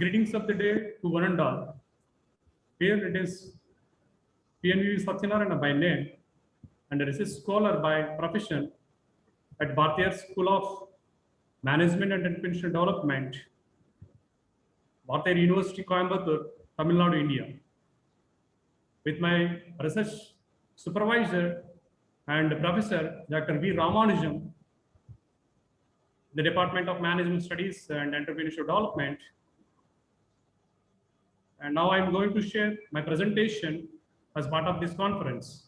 Greetings of the day to one and all. Here it is PNV Satyanarayana by name and a research scholar by profession at Bharatiya School of Management and Entrepreneurship Development, Bharatiya University, Coimbatore, Tamil Nadu, India. With my research supervisor and professor, Dr. V. Ramanujam, the Department of Management Studies and Entrepreneurship Development. And now I'm going to share my presentation as part of this conference.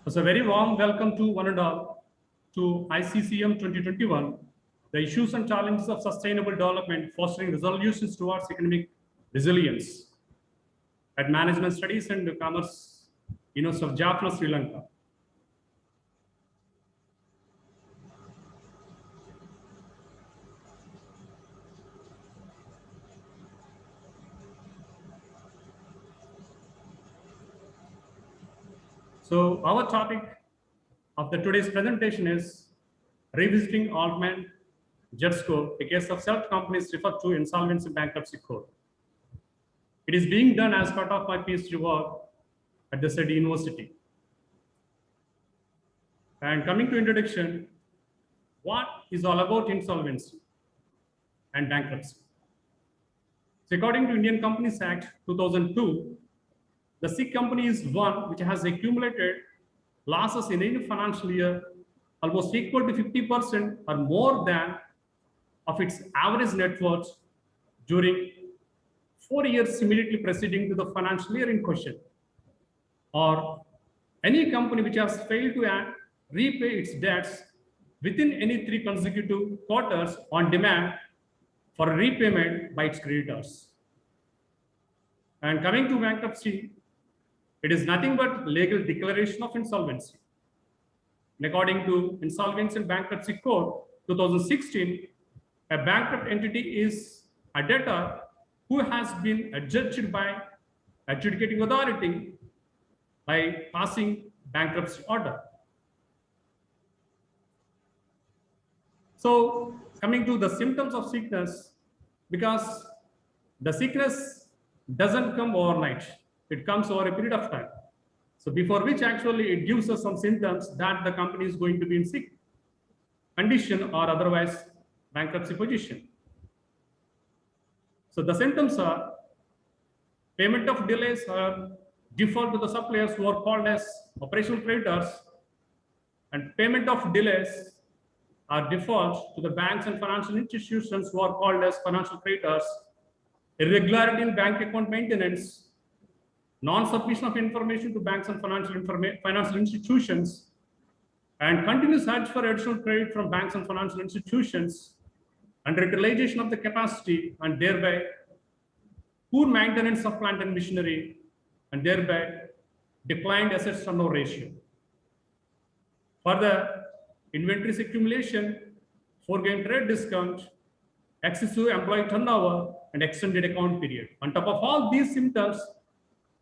So a very warm welcome to one and all to ICCM 2021, the issues and challenges of sustainable development, fostering resolutions towards economic resilience at Management Studies and Commerce University of Jaffna, Sri Lanka. So our topic of today's presentation is revisiting Altman Jetsko, a case of select companies referred to Insolvency Bankruptcy Code. It is being done as part of my PhD work at the said university. And coming to introduction, what is all about insolvency and bankruptcy? So according to Indian Companies Act 2002, the SIC company is one which has accumulated losses in any financial year almost equal to 50% or more than of its average net worth during 4 years immediately preceding to the financial year in question, or any company which has failed to repay its debts within any 3 consecutive quarters on demand for repayment by its creditors. And coming to bankruptcy, it is nothing but legal declaration of insolvency. And according to Insolvency and Bankruptcy Code 2016, a bankrupt entity is a debtor who has been adjudged by adjudicating authority by passing bankruptcy order. So coming to the symptoms of sickness, because the sickness doesn't come overnight, it comes over a period of time. So before which actually it gives us some symptoms that the company is going to be in sick condition or otherwise bankruptcy position. So the symptoms are payment of delays or default to the suppliers who are called as operational creditors, and payment of delays or defaults to the banks and financial institutions who are called as financial creditors, irregularity in bank account maintenance, non-submission of information to banks and financial institutions, and continuous search for additional credit from banks and financial institutions, and utilization of the capacity, and thereby poor maintenance of plant and machinery, and thereby declined assets turnover ratio. Further, inventories accumulation, foregone trade discount, excessive employee turnover, and extended account period. On top of all these symptoms,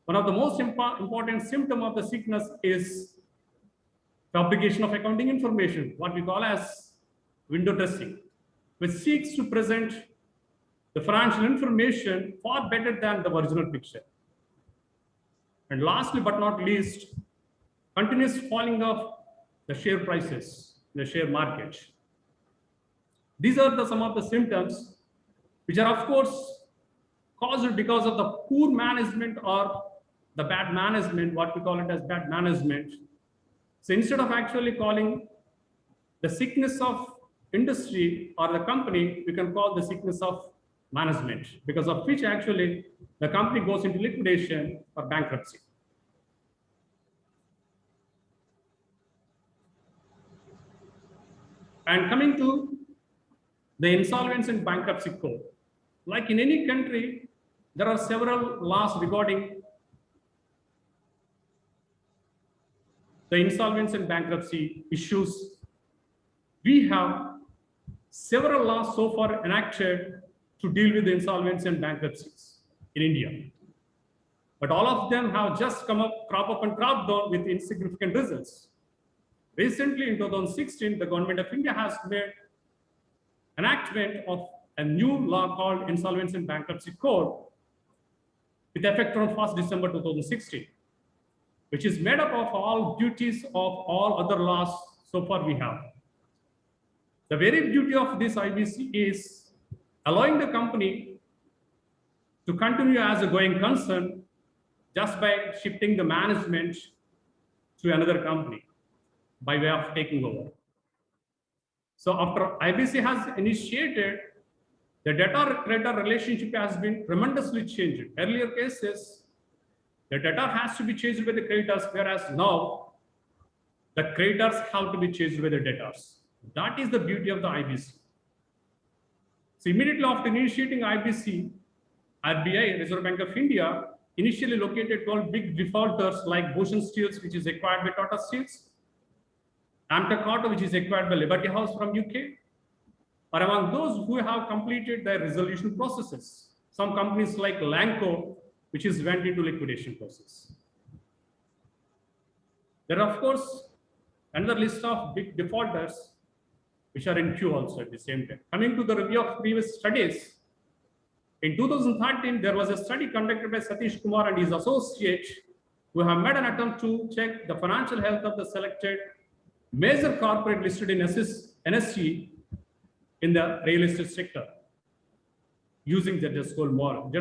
one of the most important symptom of the sickness is fabrication of accounting information, what we call as window dressing, which seeks to present the financial information far better than the original picture. And lastly but not least, continuous falling of the share prices in the share market. These are some of the symptoms which are of course caused because of the poor management or the bad management, what we call it as bad management. So instead of actually calling the sickness of industry or the company, we can call the sickness of management, because of which actually the company goes into liquidation or bankruptcy. And coming to the Insolvency and Bankruptcy Code, like in any country, there are several laws regarding the insolvency and bankruptcy issues. We have several laws so far enacted to deal with the insolvency and bankruptcies in India. But all of them have just crop up and crop down with insignificant results. Recently, in 2016, the government of India has made enactment of a new law called Insolvency and Bankruptcy Code with effect from 1st December 2016, which is made up of all duties of all other laws so far we have. The very beauty of this IBC is allowing the company to continue as a going concern just by shifting the management to another company by way of taking over. So after IBC has initiated, the debtor-creditor relationship has been tremendously changed. Earlier cases, the debtor has to be chased by the creditors, whereas now the creditors have to be chased by the debtors. That is the beauty of the IBC. So immediately after initiating IBC, RBI, Reserve Bank of India, initially located 12 big defaulters like Bhushan Steels, which is acquired by Tata Steels, Amtech Auto, which is acquired by Liberty House from UK, are among those who have completed their resolution processes. Some companies like Lanco, which is went into liquidation process. There are, of course, another list of big defaulters which are in queue also at the same time. Coming to the review of previous studies, in 2013, there was a study conducted by Satish Kumar and his associates who have made an attempt to check the financial health of the selected major corporate listed in NSE in the real estate sector using the Z-score model.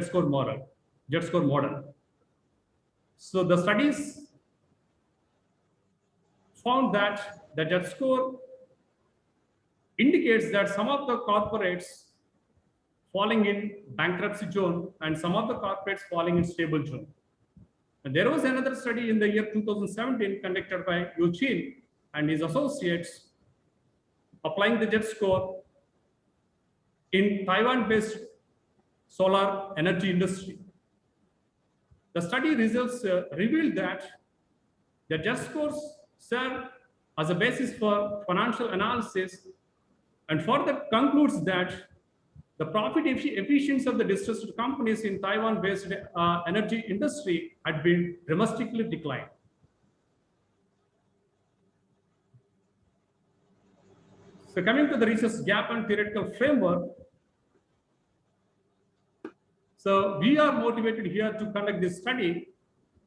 So the studies found that the Z-score indicates that some of the corporates falling in bankruptcy zone and some of the corporates falling in stable zone. And there was another study in the year 2017 conducted by Eugene and his associates applying the Z-score in Taiwan-based solar energy industry. The study results revealed that the Z-scores serve as a basis for financial analysis and further concludes that the profit efficiency of the distressed companies in Taiwan-based energy industry had been dramatically declined. So coming to the research gap and theoretical framework, so we are motivated here to conduct this study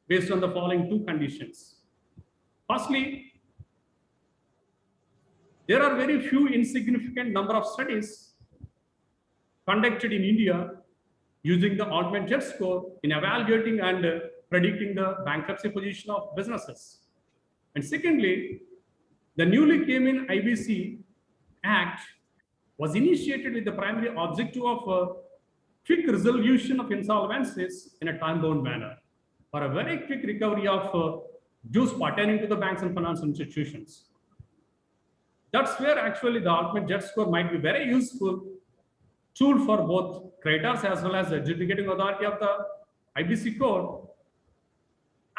based on the following two conditions. Firstly, there are very few insignificant number of studies conducted in India using the Altman Z-score in evaluating and predicting the bankruptcy position of businesses. And secondly, the newly came in IBC Act was initiated with the primary objective of quick resolution of insolvencies in a time-bound manner for a very quick recovery of dues pertaining to the banks and financial institutions. That's where actually the Altman Z-score might be very useful tool for both creditors as well as the adjudicating authority of the IBC code,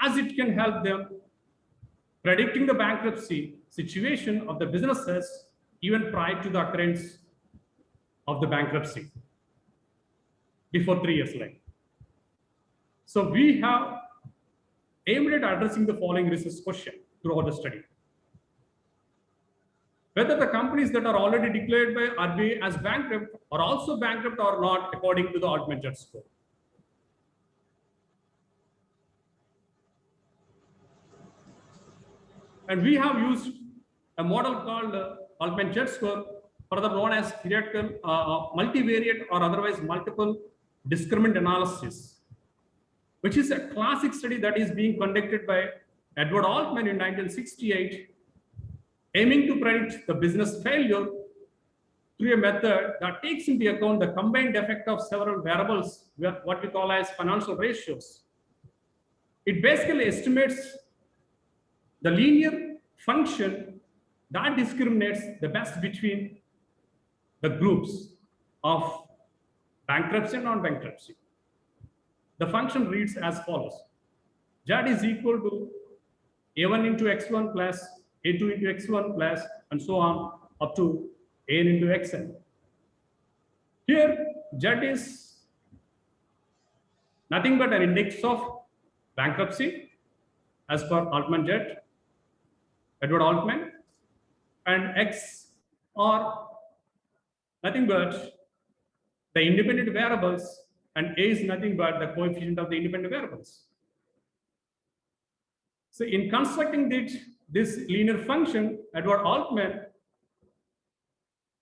as it can help them predicting the bankruptcy situation of the businesses even prior to the occurrence of the bankruptcy before 3 years later. So we have aimed at addressing the following research question throughout the study. Whether the companies that are already declared by RBI as bankrupt are also bankrupt or not according to the Altman Z-score. And we have used a model called Altman Z-score, further known as theoretical multivariate or otherwise multiple discriminant analysis, which is a classic study that is being conducted by Edward Altman in 1968, aiming to predict the business failure through a method that takes into account the combined effect of several variables, what we call as financial ratios. It basically estimates the linear function that discriminates the best between the groups of bankruptcy and non-bankruptcy. The function reads as follows. Z is equal to A1 into X1 plus A2 into X1 plus and so on up to An into Xn. Here, Z is nothing but an index of bankruptcy as per Altman Z, Edward Altman, and X are nothing but the independent variables, and A is nothing but the coefficient of the independent variables. So in constructing this linear function, Edward Altman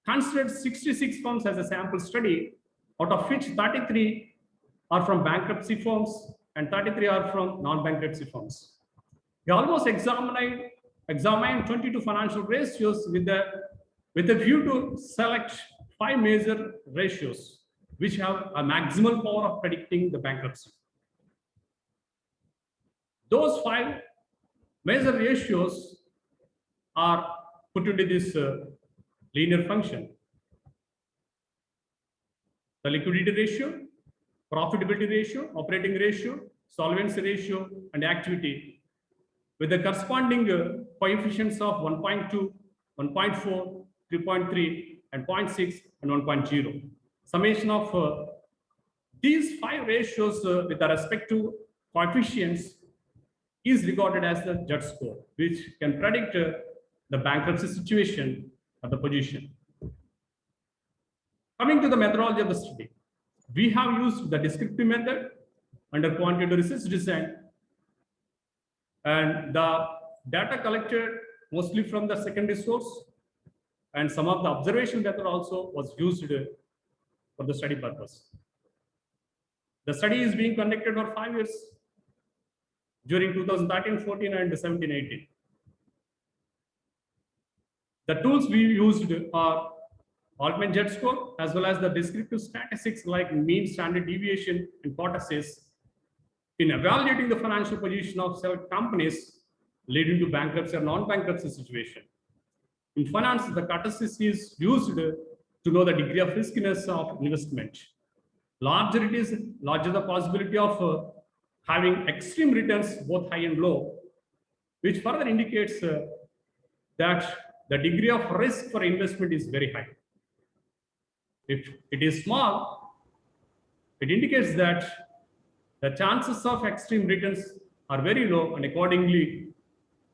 considered 66 firms as a sample study, out of which 33 are from bankruptcy firms and 33 are from non-bankruptcy firms. He almost examined 22 financial ratios with a view to select 5 major ratios which have a maximal power of predicting the bankruptcy. Those 5 major ratios are put into this linear function. The liquidity ratio, profitability ratio, operating ratio, solvency ratio, and activity, with the corresponding coefficients of 1.2, 1.4, 3.3, and 0.6, and 1.0. Summation of these 5 ratios with the respective coefficients is regarded as the Judd score, which can predict the bankruptcy situation of the position. Coming to the methodology of the study, we have used the descriptive method under quantitative research design, and the data collected mostly from the secondary source, and some of the observation method also was used for the study purpose. The study is being conducted for 5 years during 2013-14 and 17-18. The tools we used are Altman Judd score, as well as the descriptive statistics like mean, standard deviation, and kurtosis in evaluating the financial position of select companies leading to bankruptcy or non-bankruptcy situation. In finance, the kurtosis is used to know the degree of riskiness of investment. Larger it is, larger the possibility of having extreme returns, both high and low, which further indicates that the degree of risk for investment is very high. If it is small, it indicates that the chances of extreme returns are very low, and accordingly,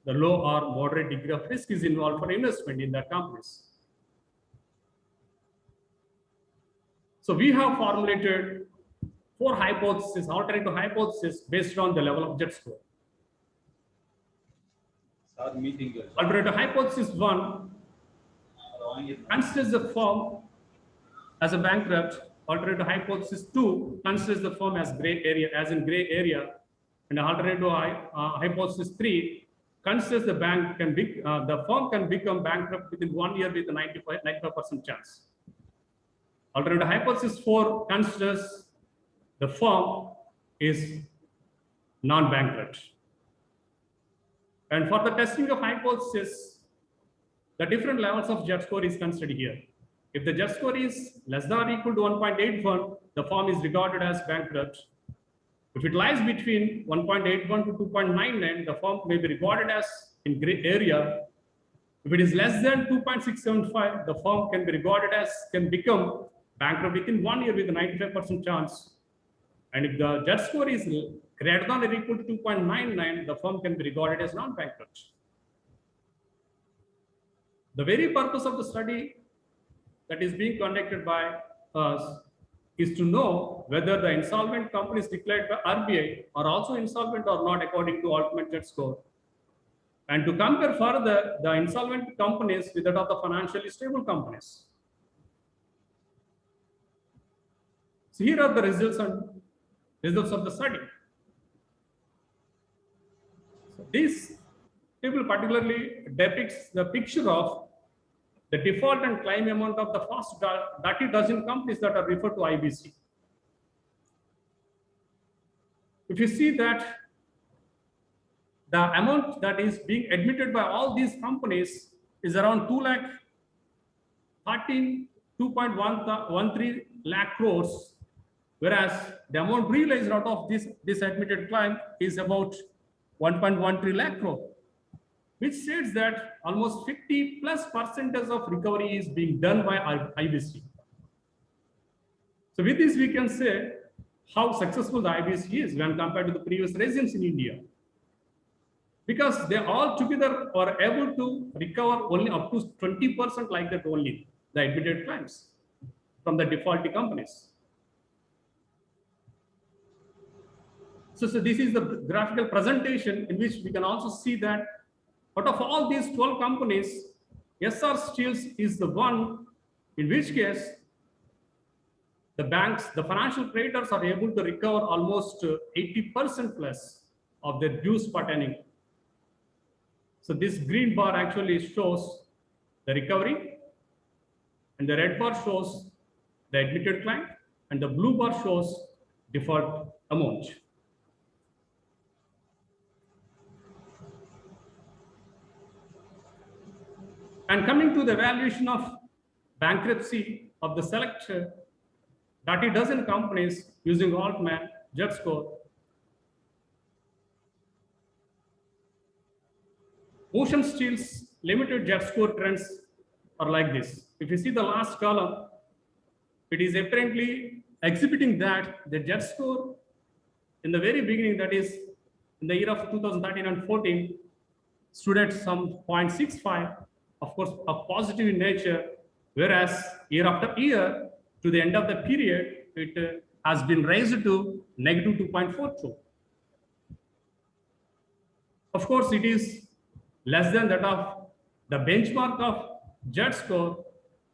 the low or moderate degree of risk is involved for investment in that companies. So we have formulated 4 hypotheses, alternative hypotheses based on the level of Judd score. Alternative hypothesis 1 considers the firm as a bankrupt. Alternative hypothesis 2 considers the firm as gray area, as in gray area, and alternative hypothesis 3 considers the firm can become bankrupt within 1 year with a 95% chance. Alternative hypothesis 4 considers the firm is non-bankrupt. And for the testing of hypothesis, the different levels of Judd score is considered here. If the Judd score is less than or equal to 1.81, the firm is regarded as bankrupt. If it lies between 1.81 to 2.99, the firm may be regarded as in gray area. If it is less than 2.675, the firm can be regarded as, can become bankrupt within 1 year with a 95% chance. And if the Judd score is greater than or equal to 2.99, the firm can be regarded as non-bankrupt. The very purpose of the study that is being conducted by us is to know whether the insolvent companies declared by RBI are also insolvent or not according to Altman Judd score, and to compare further the insolvent companies with that of the financially stable companies. So here are the results of the study. So this table particularly depicts the picture of the default and claim amount of the first 30 dozen companies that are referred to IBC. If you see that the amount that is being admitted by all these companies is around 2.13 lakh crores, whereas the amount realized out of this admitted claim is about 1.13 lakh crore, which states that almost 50+% of recovery is being done by IBC. So with this, we can say how successful the IBC is when compared to the previous regimes in India. because they all together are able to recover only up to 20% like that only, the admitted claims from the defaulty companies. So this is the graphical presentation in which we can also see that out of all these 12 companies, SR Steels is the one in which case the banks, the financial creditors are able to recover almost 80% plus of their dues pertaining. So this green bar actually shows the recovery, and the red bar shows the admitted claim, and the blue bar shows default amount. And coming to the evaluation of bankruptcy of the select 30 dozen companies using Altman Jet Score, Ocean Steel's limited Jet Score trends are like this. If you see the last column, it is apparently exhibiting that the Jet Score in the very beginning, that is in the year of 2013 and 14, stood at some 0.65, of course, a positive in nature, whereas year after year, to the end of the period, it has been raised to negative 2.42. Of course, it is less than that of the benchmark of Jet Score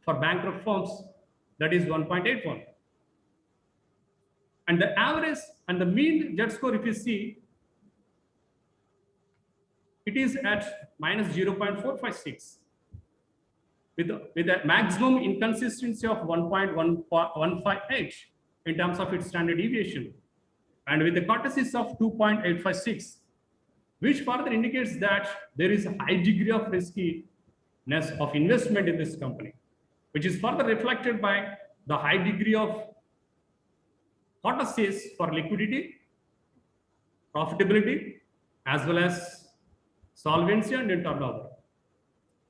for bankrupt firms, that is 1.81. And the average and the mean Jet Score, if you see, it is at minus 0.456 with a maximum inconsistency of 1.158 in terms of its standard deviation, and with a cortices of 2.856, which further indicates that there is a high degree of riskiness of investment in this company, which is further reflected by the high degree of cortices for liquidity, profitability, as well as solvency and turnover.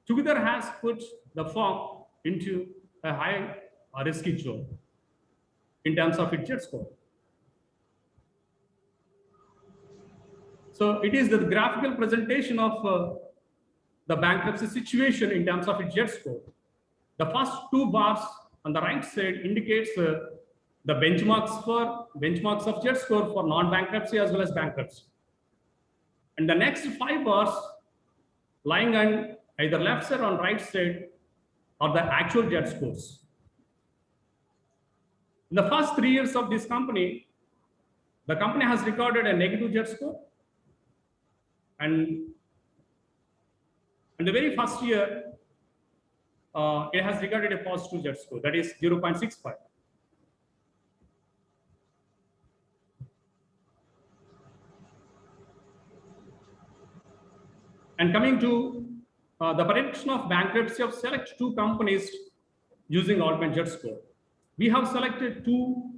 Together has put the firm into a high risky zone in terms of its Jet Score. So it is the graphical presentation of the bankruptcy situation in terms of its Jet Score. The first two bars on the right side indicates the benchmarks of Jet Score for non-bankruptcy as well as bankruptcy. And the next 5 bars lying on either left side or right side are the actual Jet Scores. In the first 3 years of this company, the company has recorded a negative Jet Score, and in the very first year, it has recorded a positive Jet Score, that is 0.65. And coming to the prediction of bankruptcy of select 2 companies using Altman Jet Score. We have selected 2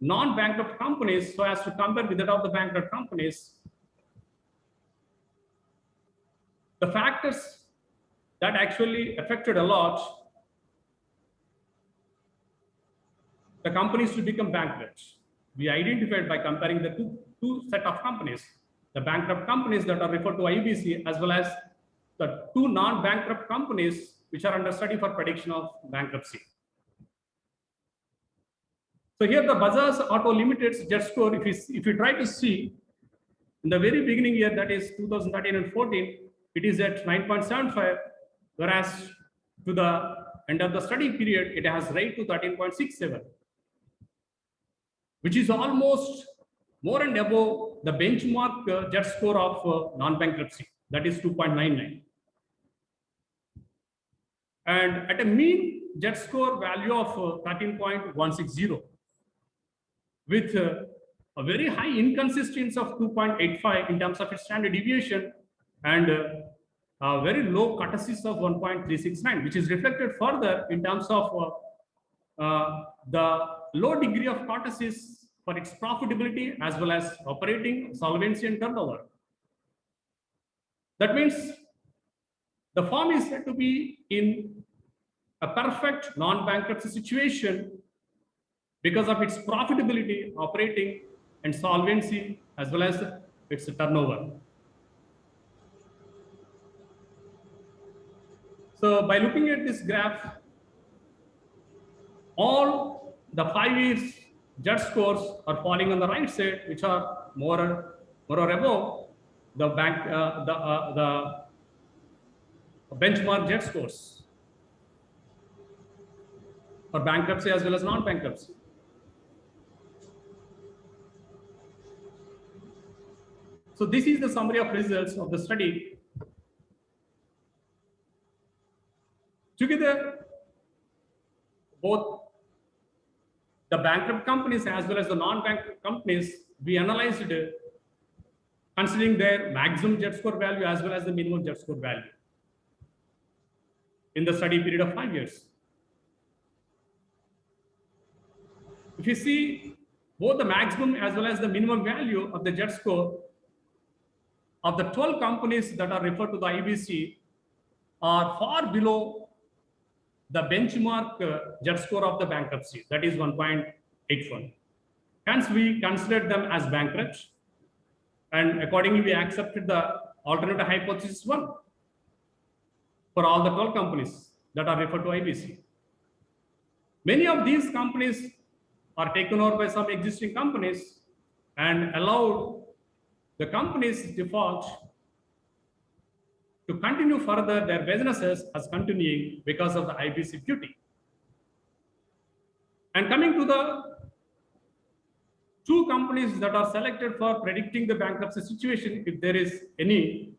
non-bankrupt companies so as to compare with that of the bankrupt companies. The factors that actually affected a lot the companies to become bankrupt, we identified by comparing the two set of companies, the bankrupt companies that are referred to IBC, as well as the 2 non-bankrupt companies which are under study for prediction of bankruptcy. So here the Bajaj Auto Limited's Jet Score, if you try to see in the very beginning year, that is 2013 and 14, it is at 9.75, whereas to the end of the study period, it has raised to 13.67, which is almost more and above the benchmark Jet Score of non-bankruptcy, that is 2.99. And at a mean Jet Score value of 13.160, with a very high inconsistency of 2.85 in terms of its standard deviation, and a very low cortices of 1.369, which is reflected further in terms of the low degree of cortices for its profitability as well as operating, solvency and turnover. That means the firm is said to be in a perfect non-bankruptcy situation because of its profitability, operating and solvency as well as its turnover. So by looking at this graph, all the 5 years jet scores are falling on the right side, which are more or above the benchmark jet scores for bankruptcy as well as non-bankruptcy. So this is the summary of results of the study. Together, both the bankrupt companies as well as the non-bankrupt companies, we analyzed it considering their maximum jet score value as well as the minimum jet score value in the study period of 5 years. If you see both the maximum as well as the minimum value of the jet score of the 12 companies that are referred to the IBC are far below the benchmark jet score of the bankruptcy, that is 1.81. Hence, we considered them as bankrupt, and accordingly, we accepted the alternative hypothesis 1 for all the 12 companies that are referred to IBC. Many of these companies are taken over by some existing companies and allowed the companies default to continue further their businesses as continuing because of the IBC beauty. And coming to the 2 companies that are selected for predicting the bankruptcy situation, if there is any.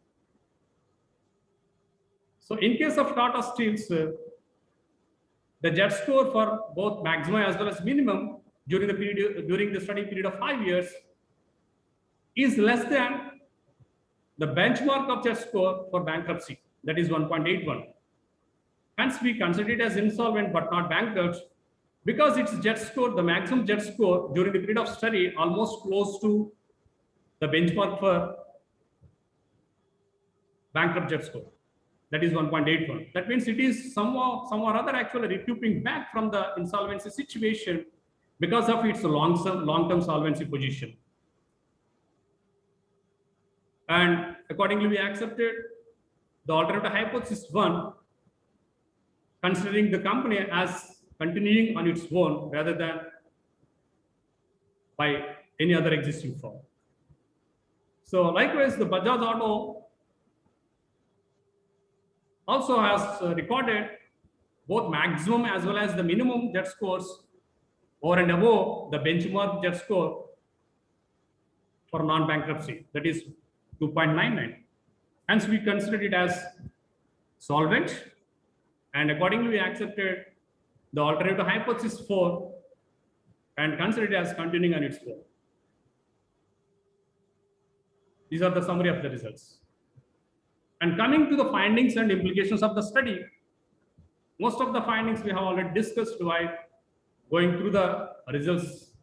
So in case of Tata Steels, the jet score for both maximum as well as minimum during the study period of 5 years is less than the benchmark of jet score for bankruptcy, that is 1.81. Hence, we consider it as insolvent but not bankrupt because its jet score, the maximum jet score during the period of study, almost close to the benchmark for bankrupt jet score, that is 1.81. That means it is somehow or other actually recouping back from the insolvency situation because of its long-term solvency position. And accordingly, we accepted the alternative hypothesis 1, considering the company as continuing on its own rather than by any other existing firm. So likewise, the Bajaj Auto also has recorded both maximum as well as the minimum jet scores over and above the benchmark jet score for non-bankruptcy, that is 2.99. Hence, we considered it as solvent, and accordingly, we accepted the alternative hypothesis 4 and considered it as continuing on its own. These are the summary of the results. And coming to the findings and implications of the study, most of the findings we have already discussed while going through the results.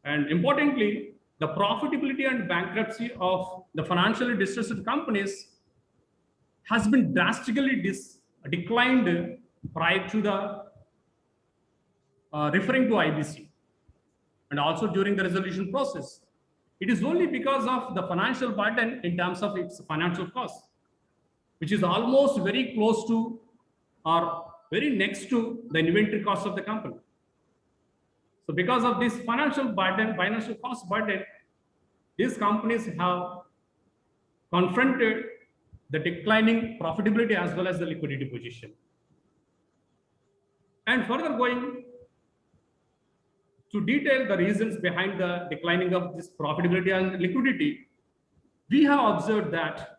And importantly, the profitability and bankruptcy of the financially distressed companies has been drastically declined prior to the referring to IBC and also during the resolution process. It is only because of the financial burden in terms of its financial cost, which is almost very close to or very next to the inventory cost of the company. So because of this financial cost burden, these companies have confronted the declining profitability as well as the liquidity position. And further going to detail the reasons behind the declining of this profitability and liquidity, we have observed that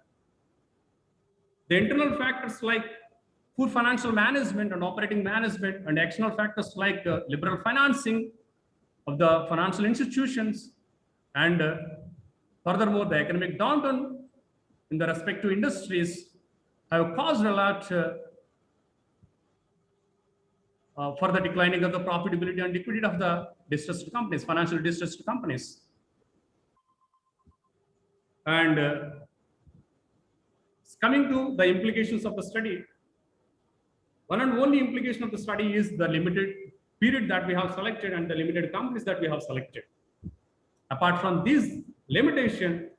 the internal factors like poor financial management and operating management and external factors like liberal financing of the financial institutions and furthermore the economic downturn in the respective industries have caused a lot for the declining of the profitability and liquidity of the distressed companies, financial distressed companies. And coming to the implications of the study, one and only implication of the study is the limited period that we have selected and the limited companies that we have selected. Apart from this limitation,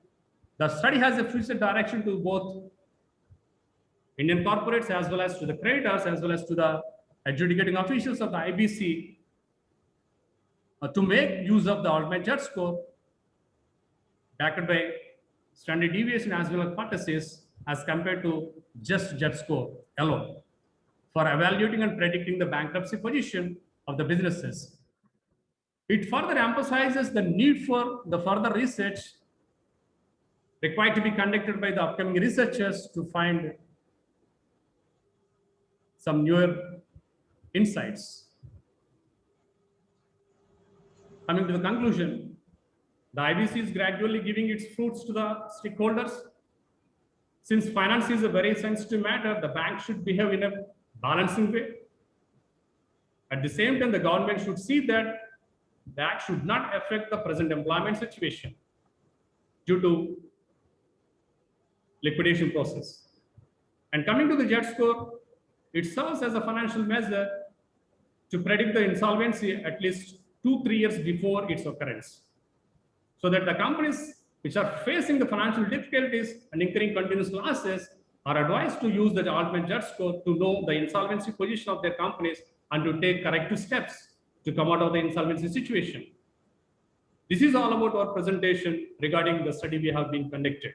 the study has a future direction to both Indian corporates as well as to the creditors as well as to the adjudicating officials of the IBC to make use of the ultimate judge score backed by standard deviation as well as partices as compared to just judge score alone for evaluating and predicting the bankruptcy position of the businesses. It further emphasizes the need for the further research required to be conducted by the upcoming researchers to find some newer insights. Coming to the conclusion, the IBC is gradually giving its fruits to the stakeholders. Since finance is a very sensitive matter, the bank should behave in a balancing way. At the same time, the government should see that that should not affect the present employment situation due to liquidation process. And coming to the JET score, it serves as a financial measure to predict the insolvency at least 2-3 years before its occurrence, so that the companies which are facing the financial difficulties and incurring continuous losses are advised to use the ultimate JET score to know the insolvency position of their companies and to take corrective steps to come out of the insolvency situation. This is all about our presentation regarding the study we have been conducted.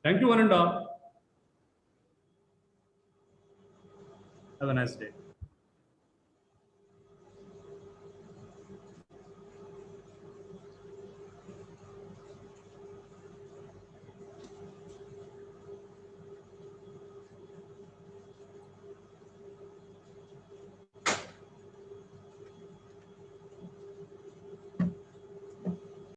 Thank you, one and all. Have a nice day.